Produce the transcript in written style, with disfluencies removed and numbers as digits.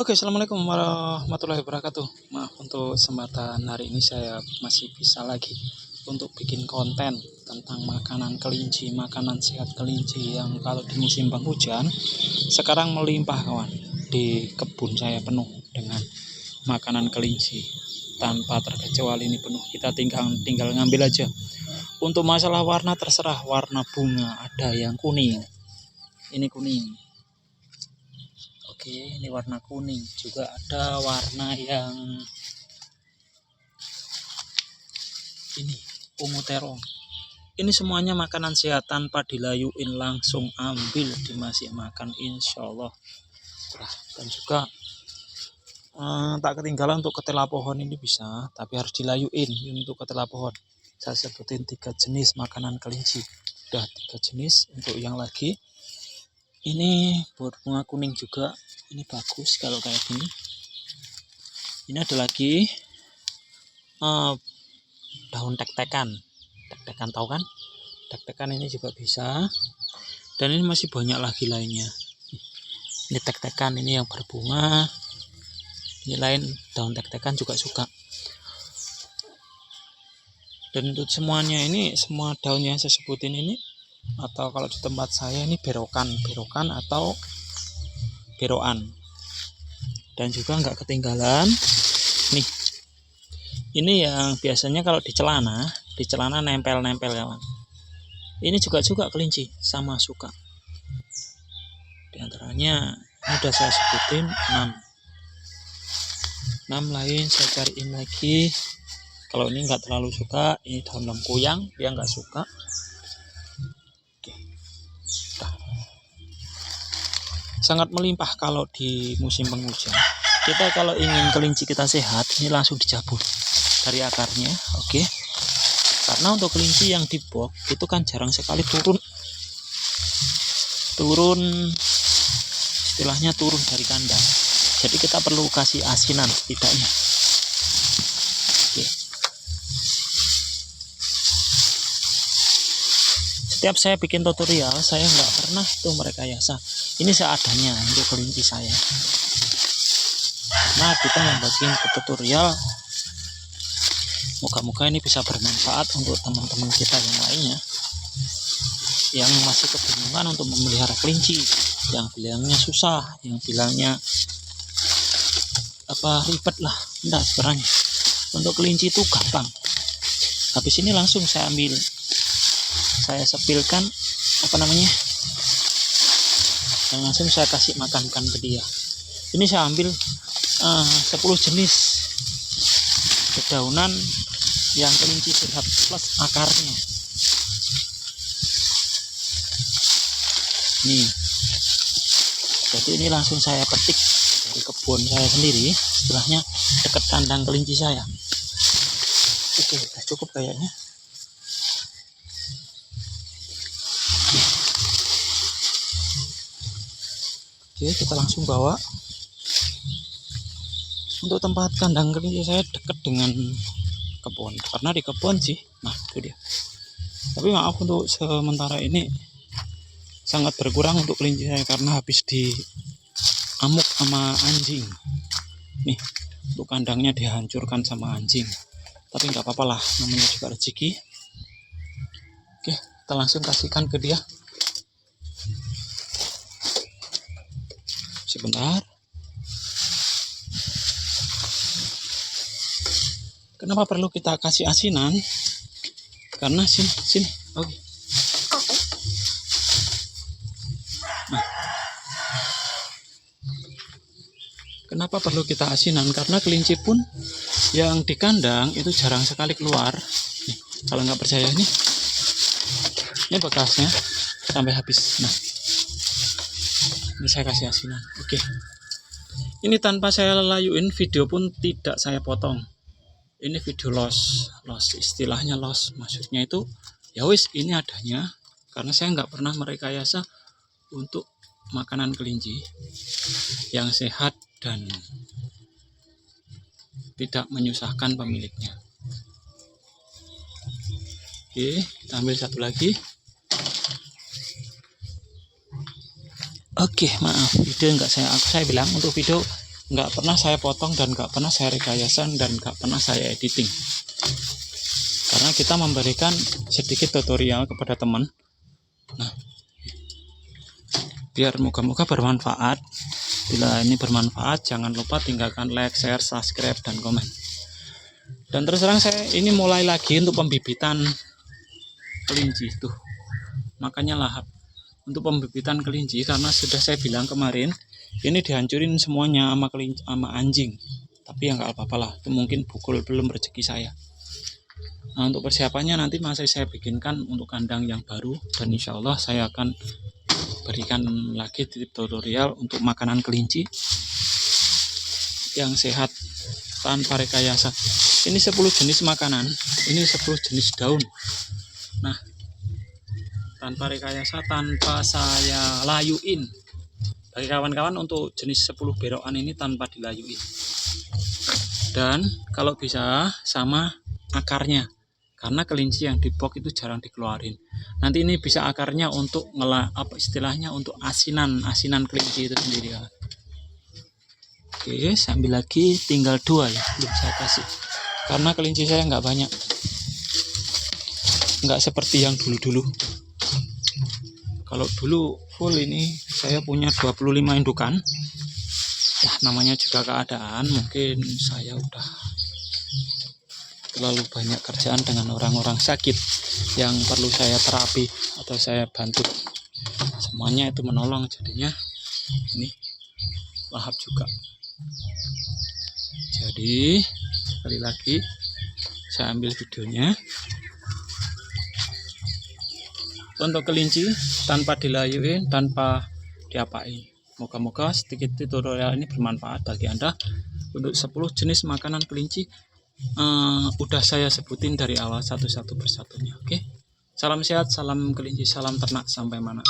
Oke, assalamualaikum warahmatullahi wabarakatuh. Maaf untuk kesempatan hari ini saya masih bisa lagi untuk bikin konten tentang makanan kelinci, makanan sehat kelinci yang kalau di musim penghujan sekarang melimpah kawan. Di kebun saya penuh dengan makanan kelinci tanpa terkecuali ini penuh. Kita tinggal ngambil aja. Untuk masalah warna terserah, warna bunga ada yang kuning. Ini kuning. Oke, ini warna kuning. Juga ada warna yang ini, ungu terong. Ini semuanya makanan sehat tanpa dilayuin, langsung ambil dimasih makan insya Allah. Nah, dan juga tak ketinggalan untuk ketela pohon ini bisa, tapi harus dilayuin untuk ketela pohon. Saya sebutin 3 jenis makanan kelinci. Udah 3 jenis. Untuk yang lagi ini bunga kuning juga, ini bagus kalau kayak gini. Ini ada lagi daun tek-tekan tahu kan? Tek-tekan ini juga bisa. Dan ini masih banyak lagi lainnya. Ini tek-tekan ini yang berbunga. Ini lain daun tek-tekan juga suka. Dan untuk semuanya ini, semua daun yang saya sebutin ini, atau kalau di tempat saya ini berokan atau beroan. Dan juga nggak ketinggalan nih, ini yang biasanya kalau di celana nempel kawan. Ini juga kelinci sama suka. Di antaranya ini udah saya sebutin 6 lain, saya cariin lagi. Kalau ini nggak terlalu suka, ini daun lengkuyang, dia nggak suka. Oke. Nah, sangat melimpah kalau di musim penghujan. Kita kalau ingin kelinci kita sehat, ini langsung dicabut dari akarnya, oke. Karena untuk kelinci yang di box itu kan jarang sekali turun istilahnya turun dari kandang. Jadi kita perlu kasih asinan setidaknya. Oke. Setiap saya bikin tutorial, saya nggak pernah itu merekayasa. Ini seadanya untuk kelinci saya. Nah, kita membuat tutorial, moga-moga ini bisa bermanfaat untuk teman-teman kita yang lainnya yang masih kebingungan untuk memelihara kelinci, yang bilangnya susah, yang bilangnya ribet lah. Enggak, sebenarnya untuk kelinci itu gampang. Habis ini langsung saya sepilkan dan langsung saya kasih makankan ke dia. Ini saya ambil 10 jenis dedaunan yang kelinci sehat plus akarnya. Nih, jadi ini langsung saya petik dari kebun saya sendiri, istilahnya dekat kandang kelinci saya. Oke, udah cukup kayaknya. Oke, kita langsung bawa. Untuk tempat kandang kelinci saya dekat dengan kebun, karena di kebun sih. Nah, itu dia. Tapi maaf untuk sementara ini sangat berkurang untuk kelinci saya karena habis diamuk sama anjing. Nih, untuk kandangnya dihancurkan sama anjing. Tapi nggak apa-apa lah, namanya juga rezeki. Oke, kita langsung kasihkan ke dia. Sebentar. Kenapa perlu kita kasih asinan? Karena sini. Oke. Nah, kenapa perlu kita asinan? Karena kelinci pun yang di kandang itu jarang sekali keluar. Nih, kalau nggak percaya nih, ini bekasnya sampai habis. Nah, ini saya kasih asinan. Oke. Ini tanpa saya layuin, video pun tidak saya potong. Ini video loss, istilahnya loss, maksudnya itu ya wis ini adanya, karena saya nggak pernah merekayasa untuk makanan kelinci yang sehat dan tidak menyusahkan pemiliknya. Oke, kita ambil satu lagi. Oke, maaf, video nggak saya bilang untuk video nggak pernah saya potong dan nggak pernah saya rekayasa dan nggak pernah saya editing, karena kita memberikan sedikit tutorial kepada teman. Nah, biar moga-moga bermanfaat. Bila ini bermanfaat, jangan lupa tinggalkan like, share, subscribe, dan komen. Dan terus terang saya ini mulai lagi untuk pembibitan kelinci tuh, makanya lahap untuk pembibitan kelinci, karena sudah saya bilang kemarin ini dihancurin semuanya sama kelinci sama anjing. Tapi ya nggak apa-apa lah, itu mungkin pukul belum rezeki saya. Nah, untuk persiapannya nanti masih saya bikinkan untuk kandang yang baru, dan insya Allah saya akan berikan lagi tutorial untuk makanan kelinci yang sehat tanpa rekayasa. Ini 10 jenis makanan, ini 10 jenis daun. Nah, tanpa rekayasa, tanpa saya layuin. Bagi kawan-kawan, untuk jenis 10 berokan ini tanpa dilayuin. Dan kalau bisa sama akarnya, karena kelinci yang di box itu jarang dikeluarin. Nanti ini bisa akarnya untuk istilahnya untuk asinan kelinci itu sendiri ya. Oke, sambil lagi tinggal 2 ya, belum saya kasih. Karena kelinci saya nggak banyak, nggak seperti yang dulu-dulu. Kalau dulu full ini saya punya 25 indukan. Ya, namanya juga keadaan, mungkin saya udah terlalu banyak kerjaan dengan orang-orang sakit yang perlu saya terapi atau saya bantu, semuanya itu menolong, jadinya ini lahap juga. Jadi sekali lagi saya ambil videonya untuk kelinci tanpa dilayuin, tanpa diapain. Moga-moga sedikit tutorial ini bermanfaat bagi Anda. Untuk 10 jenis makanan kelinci udah saya sebutin dari awal satu-satu persatunya. Oke, salam sehat, salam kelinci, salam ternak sampai mana.